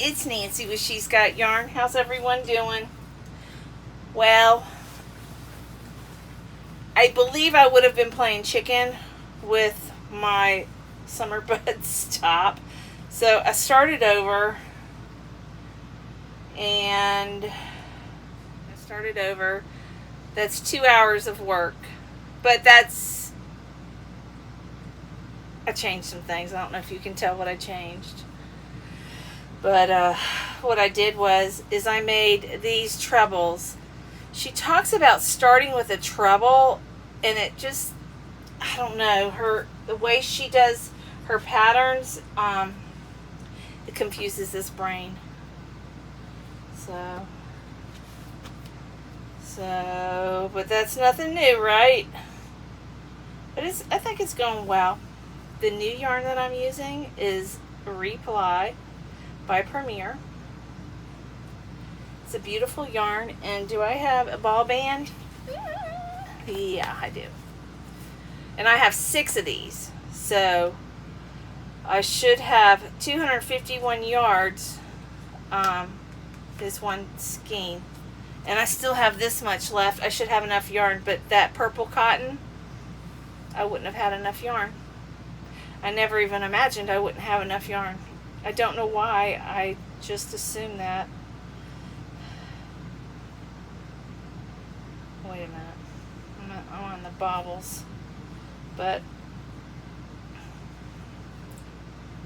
it's Nancy with She's Got Yarn. How's everyone doing? Well, I believe I would have been playing chicken with my Summer Buds top. So I started over, and that's 2 hours of work. But I changed some things. I don't know if you can tell what I changed. But what I did is I made these trebles. She talks about starting with a treble, and it just, I don't know, the way she does her patterns, it confuses this brain. But that's nothing new, right? But I think it's going well. The new yarn that I'm using is Reply by Premier. It's a beautiful yarn. And do I have a ball band? Yeah, I do. And I have 6 of these. So I should have 251 yards this one skein. And I still have this much left. I should have enough yarn, but that purple cotton, I wouldn't have had enough yarn. I never even imagined I wouldn't have enough yarn. I don't know why. I just assumed that. Wait a minute. I'm on the bobbles. But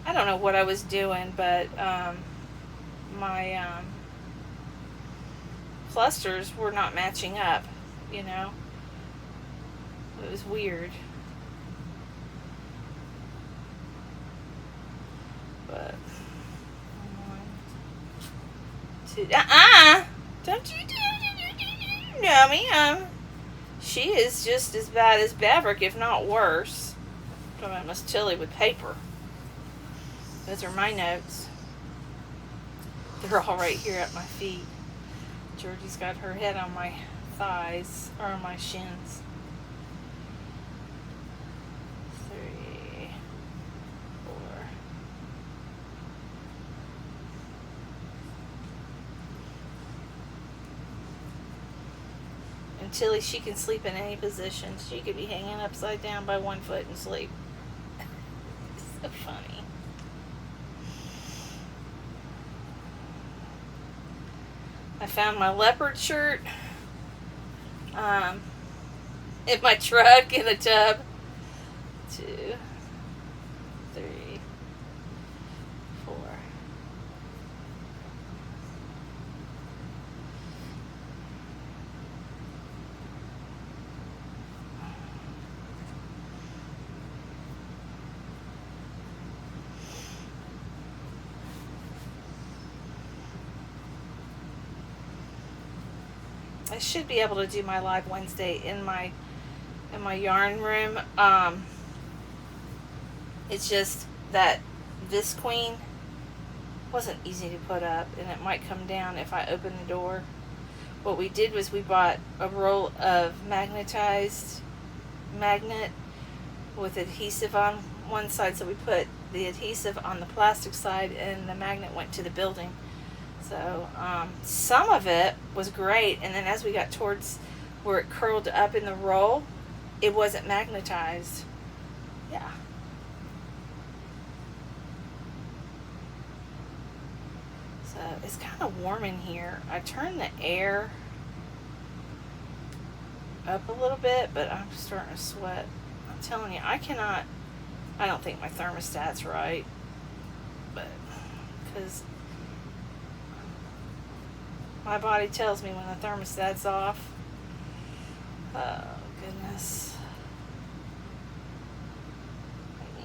I don't know what I was doing, but my clusters were not matching up, you know. It was weird. But don't you no, ma'am. She is just as bad as Maverick, if not worse. I'm talking about Miss Tilly with paper. Those are my notes. They're all right here at my feet. Georgie's got her head on my thighs, or on my shins. 3, 4. And Tilly, she can sleep in any position. She could be hanging upside down by one foot and sleep. It's so funny. I found my leopard shirt in my truck in a tub. 2, 3, 4. I should be able to do my live Wednesday in my yarn room. It's just that this queen wasn't easy to put up, and it might come down if I open the door. What we did was we bought a roll of magnetized magnet with adhesive on one side, so we put the adhesive on the plastic side and the magnet went to the building. So some of it was great, and then as we got towards where it curled up in the roll, it wasn't magnetized. Yeah. So it's kind of warm in here. I turned the air up a little bit, but I'm starting to sweat. I'm telling you, I don't think my thermostat's right, but because my body tells me when the thermostat's off. Oh, goodness.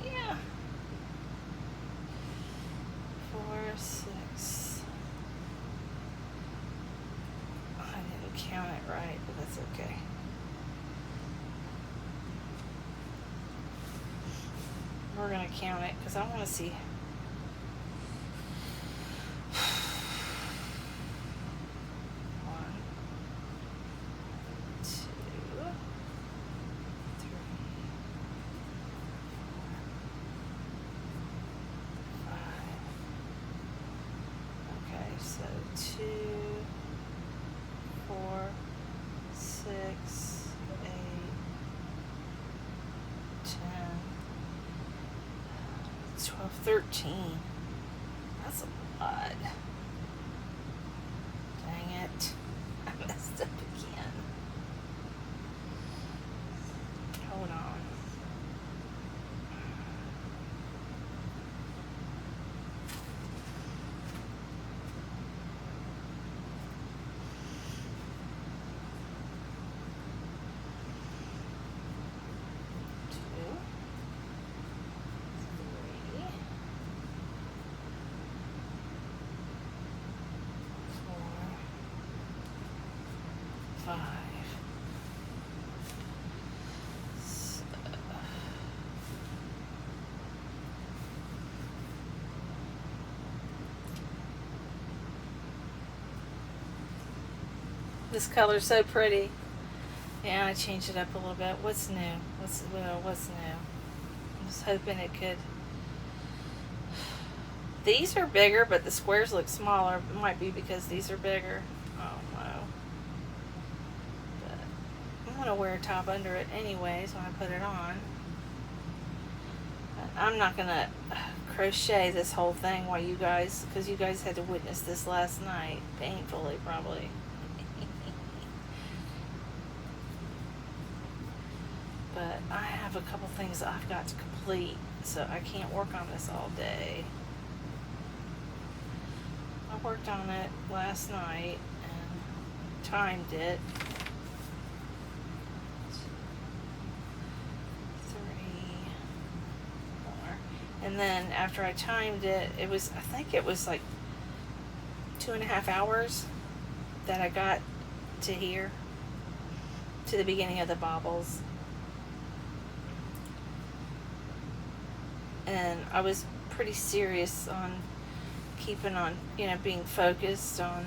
Yeah. 4, 6. I didn't count it right, but that's okay. We're going to count it because I want to see. 5, 12, 13. That's a lot. Dang it. I messed up again. Hold on. This color's so pretty. Yeah, I changed it up a little bit. What's new? What's new? I'm just hoping it could. These are bigger, but the squares look smaller. It might be because these are bigger. Oh no. But I'm gonna wear a top under it anyways when I put it on. But I'm not gonna crochet this whole thing while you guys, because you guys had to witness this last night, painfully probably. But I have a couple things I've got to complete, so I can't work on this all day. I worked on it last night and timed it. 3, 4. And then after I timed it, it was, I think it was like 2.5 hours that I got to here, to the beginning of the bobbles. And I was pretty serious on keeping on, you know, being focused on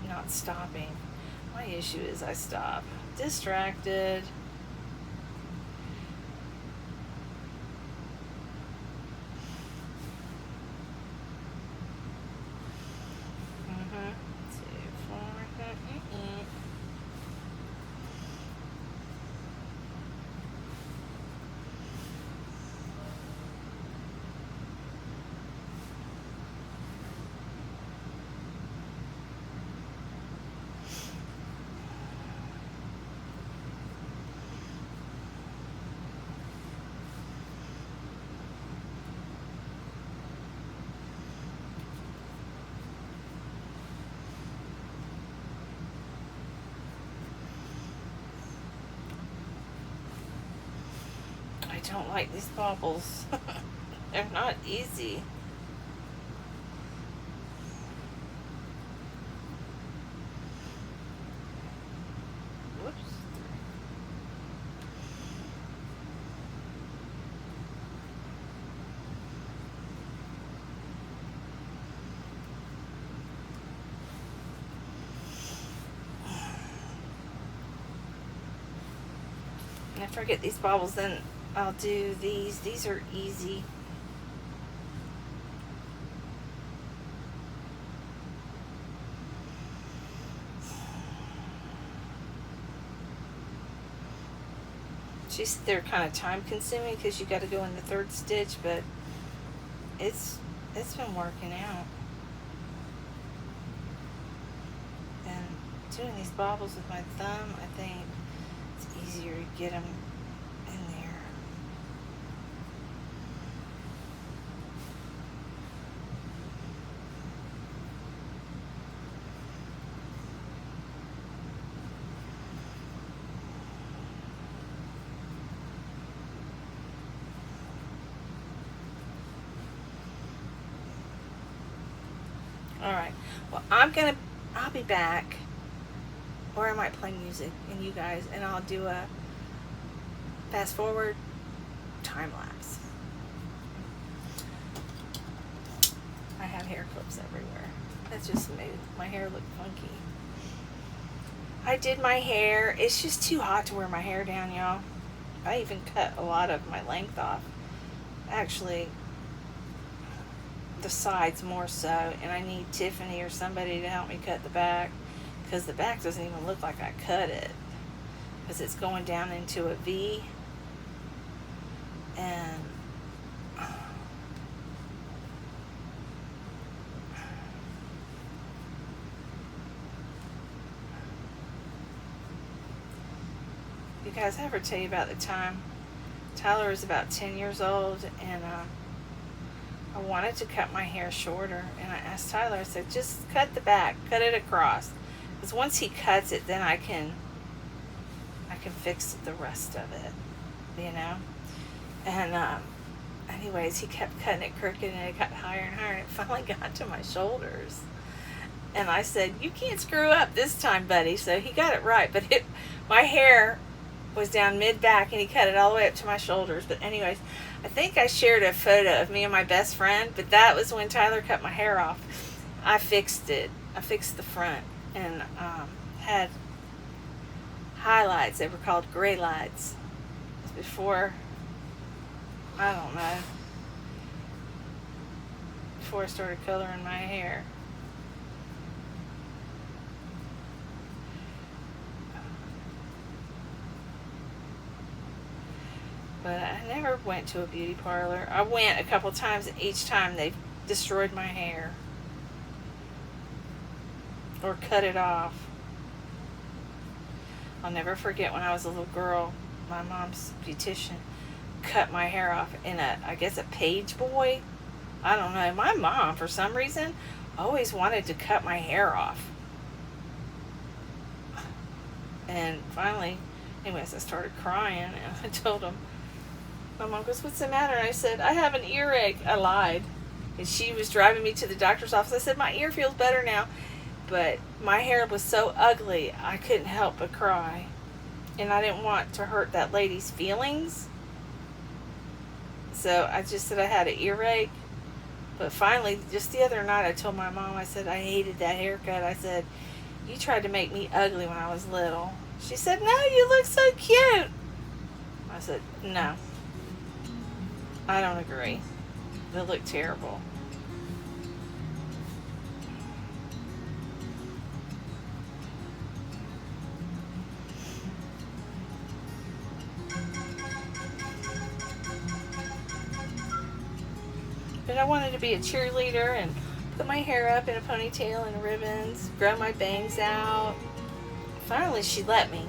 not stopping. My issue is I stop. Distracted. I don't like these bobbles. They're not easy. Whoops. And after I get these bobbles, then I'll do these. These are easy. They're kind of time consuming because you got to go in the 3rd stitch, but it's been working out. And doing these bobbles with my thumb, I think it's easier to get them in there. Alright, well I'll be back, or I might play music and you guys, and I'll do a fast forward time lapse. I have hair clips everywhere. That just made my hair look funky. I did my hair. It's just too hot to wear my hair down, y'all. I even cut a lot of my length off. Actually, the sides more so, and I need Tiffany or somebody to help me cut the back, because the back doesn't even look like I cut it, because it's going down into a V, and guys, I ever tell you about the time Tyler was about 10 years old, and I wanted to cut my hair shorter, and I asked Tyler, I said, just cut the back, cut it across, because once he cuts it, then I can fix the rest of it, you know. And anyways, he kept cutting it crooked, and it got higher and higher, and it finally got to my shoulders. And I said, you can't screw up this time, buddy. So he got it right, but my hair was down mid-back, and he cut it all the way up to my shoulders. But anyways, I think I shared a photo of me and my best friend, but that was when Tyler cut my hair off. I fixed it. I fixed the front, and had highlights. They were called gray lights. It was before, I don't know, before I started coloring my hair. But I never went to a beauty parlor. I went a couple times, and each time they destroyed my hair or cut it off. I'll never forget when I was a little girl, my mom's beautician cut my hair off in I guess a page boy. I don't know. My mom, for some reason, always wanted to cut my hair off. And finally, anyways, I started crying, and I told him, my mom goes, what's the matter? And I said, I have an earache. I lied. And she was driving me to the doctor's office. I said, my ear feels better now. But my hair was so ugly, I couldn't help but cry. And I didn't want to hurt that lady's feelings. So I just said I had an earache. But finally, just the other night, I told my mom, I said, I hated that haircut. I said, you tried to make me ugly when I was little. She said, no, you look so cute. I said, no. I don't agree. They look terrible. But I wanted to be a cheerleader and put my hair up in a ponytail and ribbons, grow my bangs out. Finally, she let me.